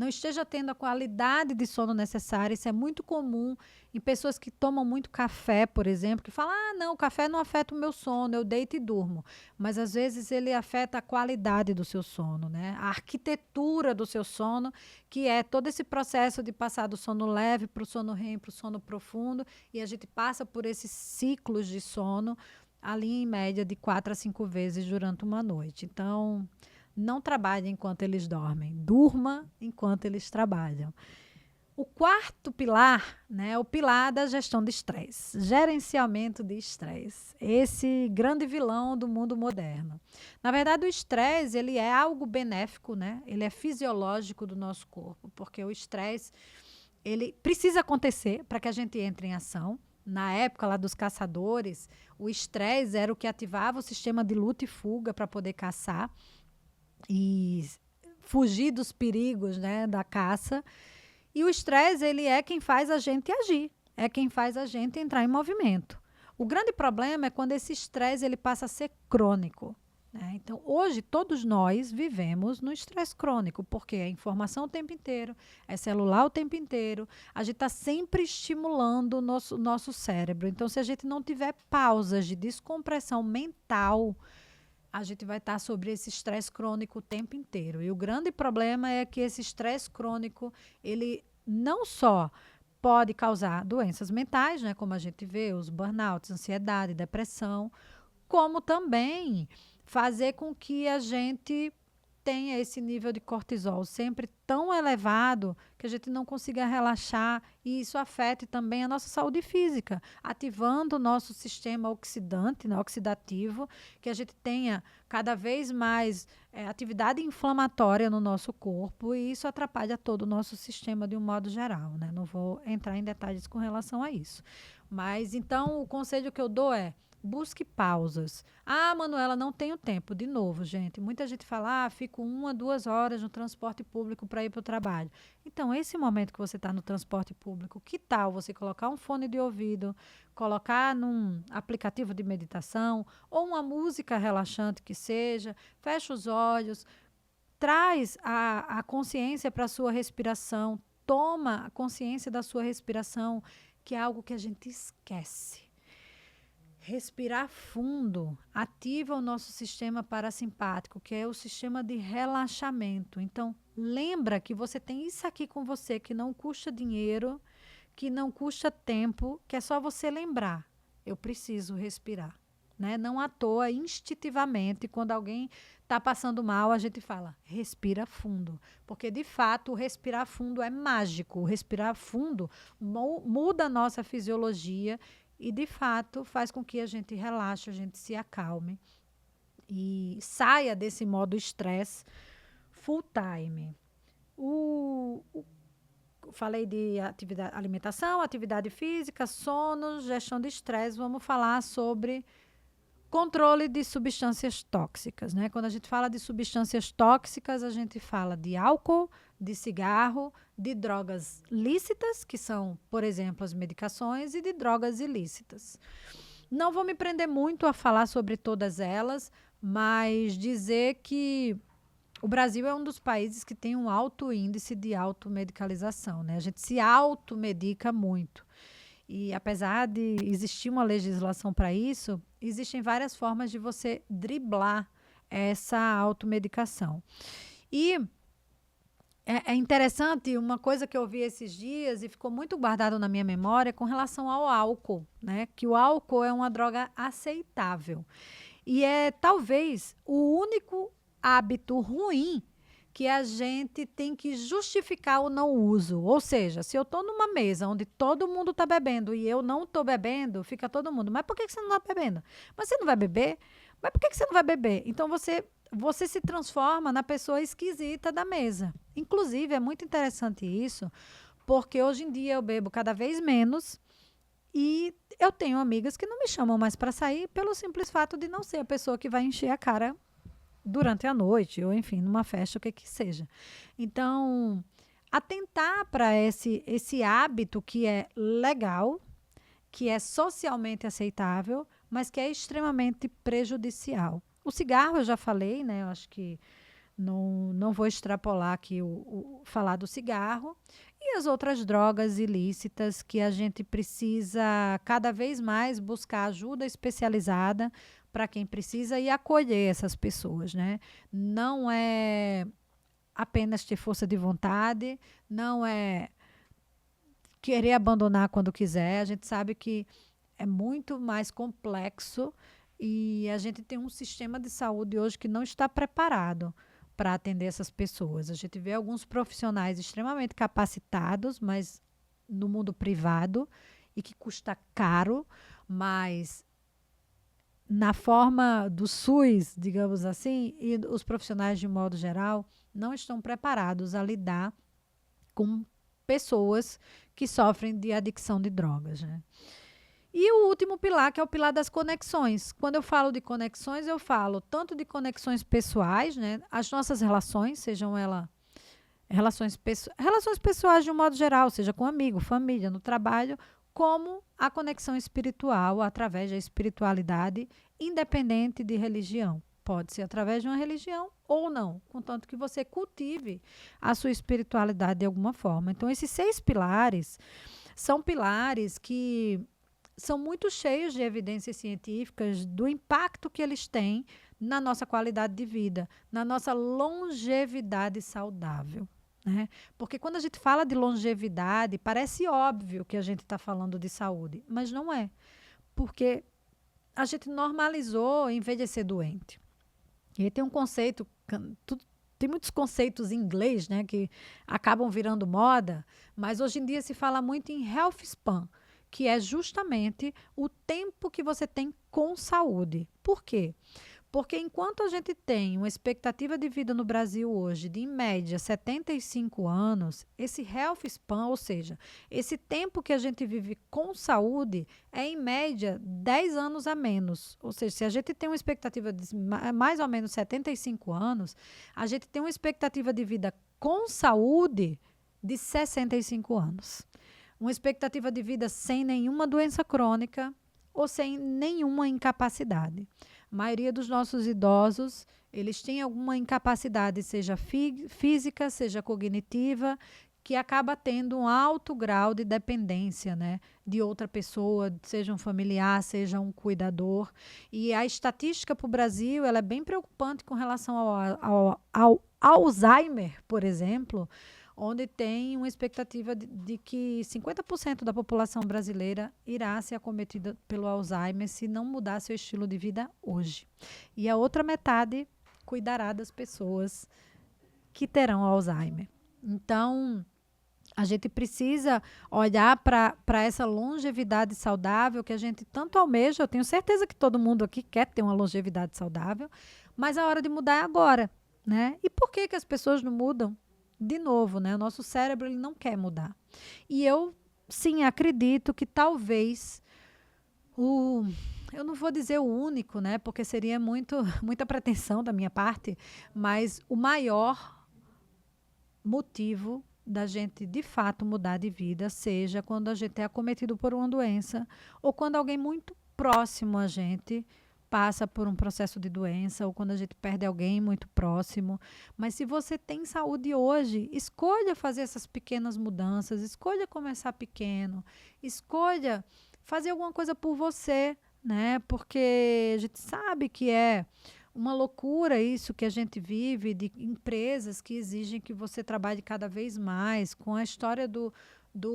[SPEAKER 1] esteja tendo a qualidade de sono necessária. Isso é muito comum em pessoas que tomam muito café, por exemplo, que falam, não, o café não afeta o meu sono, eu deito e durmo. Mas, às vezes, ele afeta a qualidade do seu sono, né? A arquitetura do seu sono, que é todo esse processo de passar do sono leve para o sono REM, para o sono profundo, e a gente passa por esses ciclos de sono, ali em média de 4 a 5 vezes durante uma noite. Então, não trabalhe enquanto eles dormem, durma enquanto eles trabalham. O quarto pilar, né, é o pilar da gestão de estresse, gerenciamento de estresse, esse grande vilão do mundo moderno. Na verdade, o estresse, ele é algo benéfico, né? Ele é fisiológico do nosso corpo, porque o estresse, ele precisa acontecer para que a gente entre em ação. Na época lá dos caçadores, o estresse era o que ativava o sistema de luta e fuga para poder caçar e fugir dos perigos, né, da caça. E o estresse, ele é quem faz a gente agir, é quem faz a gente entrar em movimento. O grande problema é quando esse estresse ele passa a ser crônico, né? Então, hoje, todos nós vivemos no estresse crônico, porque é informação o tempo inteiro, é celular o tempo inteiro, a gente está sempre estimulando o nosso cérebro. Então, se a gente não tiver pausas de descompressão mental, a gente vai estar sobre esse estresse crônico o tempo inteiro. E o grande problema é que esse estresse crônico, ele não só pode causar doenças mentais, né, como a gente vê, os burnouts, ansiedade, depressão, como também fazer com que a gente tenha esse nível de cortisol sempre tão elevado que a gente não consiga relaxar e isso afete também a nossa saúde física, ativando o nosso sistema oxidante, né, oxidativo, que a gente tenha cada vez mais atividade inflamatória no nosso corpo e isso atrapalha todo o nosso sistema de um modo geral, né? Não vou entrar em detalhes com relação a isso. Mas então o conselho que eu dou é: busque pausas. Ah, Manuela, não tenho tempo. De novo, gente, muita gente fala, fico 1 a 2 horas no transporte público para ir para o trabalho. Então, esse momento que você está no transporte público, que tal você colocar um fone de ouvido, colocar num aplicativo de meditação ou uma música relaxante que seja, fecha os olhos, traz a consciência para a sua respiração, toma a consciência da sua respiração, que é algo que a gente esquece. Respirar fundo ativa o nosso sistema parasimpático, que é o sistema de relaxamento. Então, lembra que você tem isso aqui com você, que não custa dinheiro, que não custa tempo, que é só você lembrar. Eu preciso respirar. Né? Não à toa, instintivamente, quando alguém está passando mal, a gente fala, respira fundo. Porque, de fato, o respirar fundo é mágico. O respirar fundo muda a nossa fisiologia e, de fato, faz com que a gente relaxe, a gente se acalme e saia desse modo estresse full time. Falei de alimentação, atividade física, sono, gestão de estresse. Vamos falar sobre controle de substâncias tóxicas, né? Quando a gente fala de substâncias tóxicas, a gente fala de álcool, de cigarro, de drogas lícitas, que são, por exemplo, as medicações, e de drogas ilícitas. Não vou me prender muito a falar sobre todas elas, mas dizer que o Brasil é um dos países que tem um alto índice de automedicalização, né? A gente se automedica muito. E apesar de existir uma legislação para isso, existem várias formas de você driblar essa automedicação. E é interessante, uma coisa que eu vi esses dias e ficou muito guardado na minha memória com relação ao álcool, né? Que o álcool é uma droga aceitável. E é talvez o único hábito ruim que a gente tem que justificar o não uso. Ou seja, se eu estou numa mesa onde todo mundo está bebendo e eu não estou bebendo, fica todo mundo, mas por que você não está bebendo? Mas você não vai beber? Mas por que você não vai beber? Então você se transforma na pessoa esquisita da mesa. Inclusive, é muito interessante isso, porque hoje em dia eu bebo cada vez menos e eu tenho amigas que não me chamam mais para sair pelo simples fato de não ser a pessoa que vai encher a cara durante a noite, ou enfim, numa festa, o que seja. Então, atentar para esse hábito que é legal, que é socialmente aceitável, mas que é extremamente prejudicial. O cigarro, eu já falei, né? Eu acho que não vou extrapolar aqui falar do cigarro. E as outras drogas ilícitas que a gente precisa cada vez mais buscar ajuda especializada para quem precisa e acolher essas pessoas, né? Não é apenas ter força de vontade, não é querer abandonar quando quiser. A gente sabe que é muito mais complexo e a gente tem um sistema de saúde hoje que não está preparado para atender essas pessoas. A gente vê alguns profissionais extremamente capacitados, mas no mundo privado e que custa caro, mas na forma do SUS, digamos assim, e os profissionais de modo geral não estão preparados a lidar com pessoas que sofrem de adicção de drogas, né? E o último pilar, que é o pilar das conexões. Quando eu falo de conexões, eu falo tanto de conexões pessoais, né? As nossas relações, sejam elas relações pessoais de um modo geral, seja com amigo, família, no trabalho, como a conexão espiritual através da espiritualidade, independente de religião. Pode ser através de uma religião ou não, contanto que você cultive a sua espiritualidade de alguma forma. Então, esses 6 pilares são pilares que são muito cheios de evidências científicas do impacto que eles têm na nossa qualidade de vida, na nossa longevidade saudável. Né? Porque quando a gente fala de longevidade, parece óbvio que a gente está falando de saúde, mas não é. Porque a gente normalizou envelhecer doente. E aí tem um conceito, tem muitos conceitos em inglês, né, que acabam virando moda, mas hoje em dia se fala muito em health span, que é justamente o tempo que você tem com saúde. Por quê? Porque enquanto a gente tem uma expectativa de vida no Brasil hoje de, em média, 75 anos, esse health span, ou seja, esse tempo que a gente vive com saúde, é, em média, 10 anos a menos. Ou seja, se a gente tem uma expectativa de mais ou menos 75 anos, a gente tem uma expectativa de vida com saúde de 65 anos. Uma expectativa de vida sem nenhuma doença crônica ou sem nenhuma incapacidade. A maioria dos nossos idosos, eles têm alguma incapacidade, seja física, seja cognitiva, que acaba tendo um alto grau de dependência, né, de outra pessoa, seja um familiar, seja um cuidador. E a estatística para o Brasil, ela é bem preocupante com relação ao Alzheimer, por exemplo, onde tem uma expectativa de que 50% da população brasileira irá ser acometida pelo Alzheimer se não mudar seu estilo de vida hoje. E a outra metade cuidará das pessoas que terão Alzheimer. Então, a gente precisa olhar para essa longevidade saudável que a gente tanto almeja. Eu tenho certeza que todo mundo aqui quer ter uma longevidade saudável, mas a hora de mudar é agora, né? E por que as pessoas não mudam? De novo, né? O nosso cérebro, ele não quer mudar. E eu, sim, acredito que talvez eu não vou dizer o único, né? Porque seria muita pretensão da minha parte, mas o maior motivo da gente, de fato, mudar de vida seja quando a gente é acometido por uma doença ou quando alguém muito próximo a gente passa por um processo de doença ou quando a gente perde alguém muito próximo. Mas se você tem saúde hoje, escolha fazer essas pequenas mudanças, escolha começar pequeno, escolha fazer alguma coisa por você, né? Porque a gente sabe que é uma loucura isso que a gente vive, de empresas que exigem que você trabalhe cada vez mais. Com a história do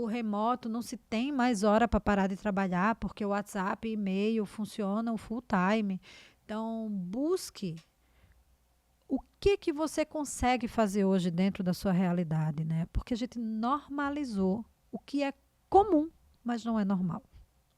[SPEAKER 1] remoto, não se tem mais hora para parar de trabalhar, porque o WhatsApp e e-mail funcionam full time. Então, busque o que você consegue fazer hoje dentro da sua realidade, né? Porque a gente normalizou o que é comum, mas não é normal,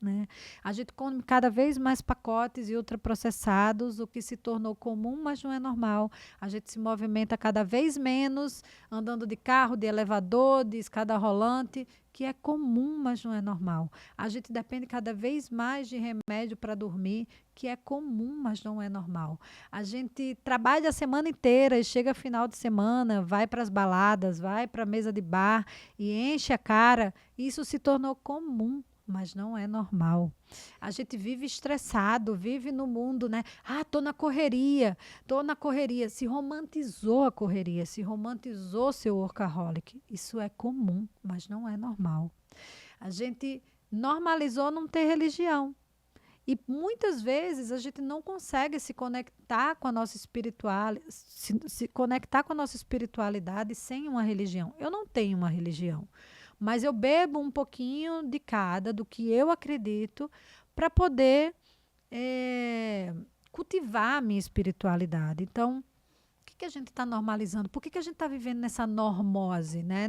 [SPEAKER 1] né? A gente come cada vez mais pacotes e ultraprocessados, o que se tornou comum, mas não é normal. A gente se movimenta cada vez menos, andando de carro, de elevador, de escada rolante, que é comum, mas não é normal. A gente depende cada vez mais de remédio para dormir, que é comum, mas não é normal. A gente trabalha a semana inteira e chega final de semana, vai para as baladas, vai para a mesa de bar e enche a cara. Isso se tornou comum, mas não é normal. A gente vive estressado, vive no mundo, né? Ah, tô na correria. Se romantizou a correria, se romantizou seu workaholic. Isso é comum, mas não é normal. A gente normalizou não ter religião. E muitas vezes a gente não consegue se conectar com a nossa se conectar com a nossa espiritualidade sem uma religião. Eu não tenho uma religião, mas eu bebo um pouquinho de cada, do que eu acredito, para poder cultivar a minha espiritualidade. Então, o que a gente está normalizando? Por que a gente está vivendo nessa normose, né?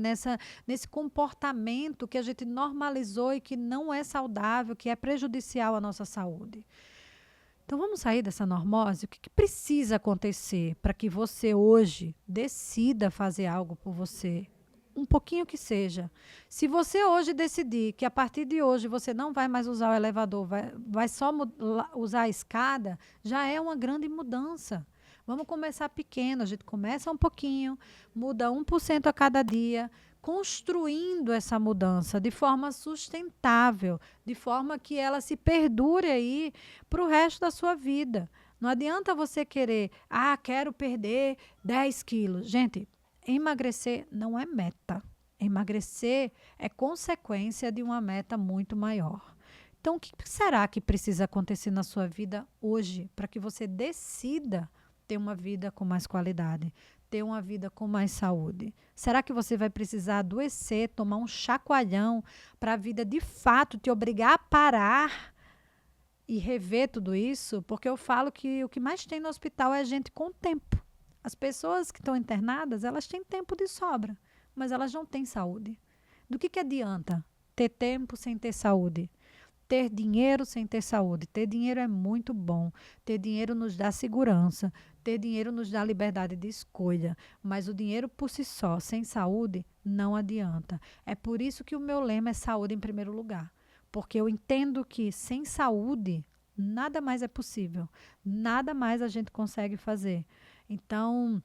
[SPEAKER 1] Nesse comportamento que a gente normalizou e que não é saudável, que é prejudicial à nossa saúde? Então, vamos sair dessa normose? O que precisa acontecer para que você hoje decida fazer algo por você? Um pouquinho que seja. Se você hoje decidir que a partir de hoje você não vai mais usar o elevador, vai só usar a escada, já é uma grande mudança. Vamos começar pequeno, a gente começa um pouquinho, muda 1% a cada dia, construindo essa mudança de forma sustentável, de forma que ela se perdure aí para o resto da sua vida. Não adianta você querer, quero perder 10 quilos. Gente, emagrecer não é meta. Emagrecer é consequência de uma meta muito maior. Então, o que será que precisa acontecer na sua vida hoje para que você decida ter uma vida com mais qualidade, ter uma vida com mais saúde? Será que você vai precisar adoecer, tomar um chacoalhão para a vida de fato te obrigar a parar e rever tudo isso? Porque eu falo que o que mais tem no hospital é gente com tempo. As pessoas que estão internadas, elas têm tempo de sobra, mas elas não têm saúde. Do que adianta ter tempo sem ter saúde? Ter dinheiro sem ter saúde. Ter dinheiro é muito bom. Ter dinheiro nos dá segurança. Ter dinheiro nos dá liberdade de escolha. Mas o dinheiro por si só, sem saúde, não adianta. É por isso que o meu lema é saúde em primeiro lugar. Porque eu entendo que sem saúde, nada mais é possível. Nada mais a gente consegue fazer. Então,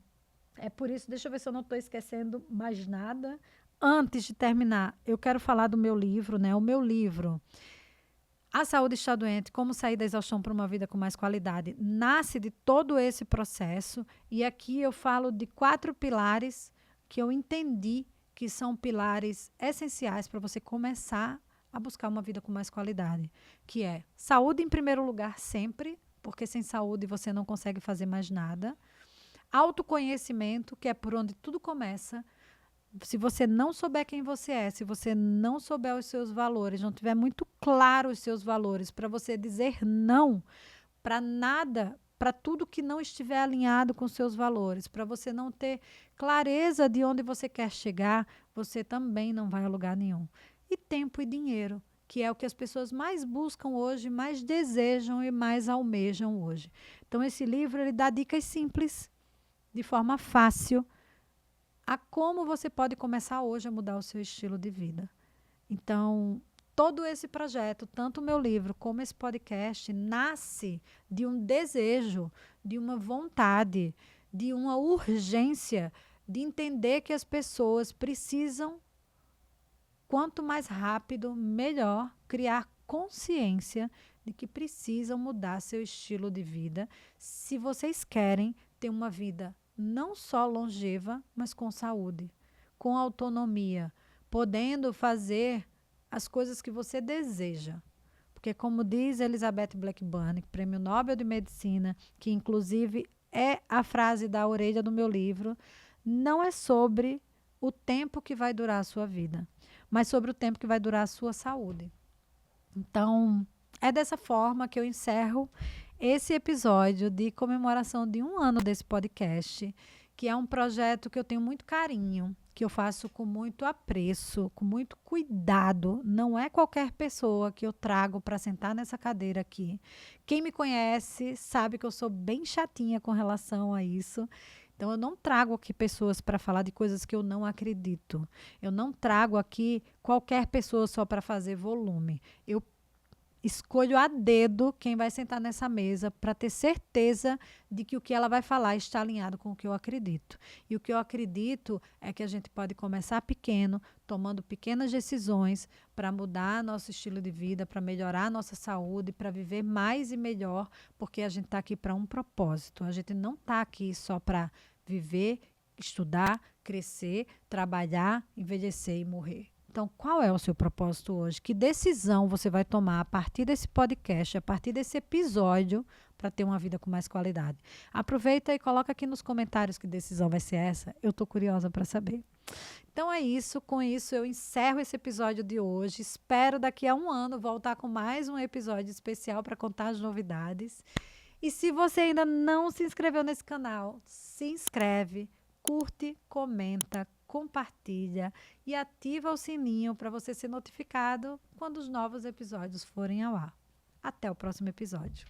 [SPEAKER 1] é por isso, deixa eu ver se eu não estou esquecendo mais nada. Antes de terminar, eu quero falar do meu livro, né? O meu livro, A Saúde Está Doente, Como Sair da Exaustão para uma Vida com Mais Qualidade, nasce de todo esse processo. E aqui eu falo de 4 pilares que eu entendi que são pilares essenciais para você começar a buscar uma vida com mais qualidade, que é saúde em primeiro lugar sempre, porque sem saúde você não consegue fazer mais nada. Autoconhecimento, que é por onde tudo começa. Se você não souber quem você é, se você não souber os seus valores, não tiver muito claro os seus valores, para você dizer não para nada, para tudo que não estiver alinhado com os seus valores, para você não ter clareza de onde você quer chegar, você também não vai a lugar nenhum. E tempo e dinheiro, que é o que as pessoas mais buscam hoje, mais desejam e mais almejam hoje. Então, esse livro ele dá dicas simples, de forma fácil, a como você pode começar hoje a mudar o seu estilo de vida. Então, todo esse projeto, tanto o meu livro como esse podcast, nasce de um desejo, de uma vontade, de uma urgência de entender que as pessoas precisam, quanto mais rápido, melhor, criar consciência de que precisam mudar seu estilo de vida se vocês querem ter uma vida não só longeva, mas com saúde, com autonomia, podendo fazer as coisas que você deseja. Porque, como diz Elizabeth Blackburn, Prêmio Nobel de Medicina, que inclusive é a frase da orelha do meu livro, não é sobre o tempo que vai durar a sua vida, mas sobre o tempo que vai durar a sua saúde. Então, é dessa forma que eu encerro esse episódio de comemoração de 1 ano desse podcast, que é um projeto que eu tenho muito carinho, que eu faço com muito apreço, com muito cuidado. Não é qualquer pessoa que eu trago para sentar nessa cadeira aqui. Quem me conhece sabe que eu sou bem chatinha com relação a isso. Então, eu não trago aqui pessoas para falar de coisas que eu não acredito. Eu não trago aqui qualquer pessoa só para fazer volume. Eu escolho a dedo quem vai sentar nessa mesa para ter certeza de que o que ela vai falar está alinhado com o que eu acredito. E o que eu acredito é que a gente pode começar pequeno, tomando pequenas decisões para mudar nosso estilo de vida, para melhorar nossa saúde, para viver mais e melhor, porque a gente está aqui para um propósito. A gente não está aqui só para viver, estudar, crescer, trabalhar, envelhecer e morrer. Então, qual é o seu propósito hoje? Que decisão você vai tomar a partir desse podcast, a partir desse episódio, para ter uma vida com mais qualidade? Aproveita e coloca aqui nos comentários que decisão vai ser essa. Eu estou curiosa para saber. Então é isso. Com isso, eu encerro esse episódio de hoje. Espero daqui a 1 ano voltar com mais um episódio especial para contar as novidades. E se você ainda não se inscreveu nesse canal, se inscreve, curte, comenta, compartilha e ativa o sininho para você ser notificado quando os novos episódios forem ao ar. Até o próximo episódio.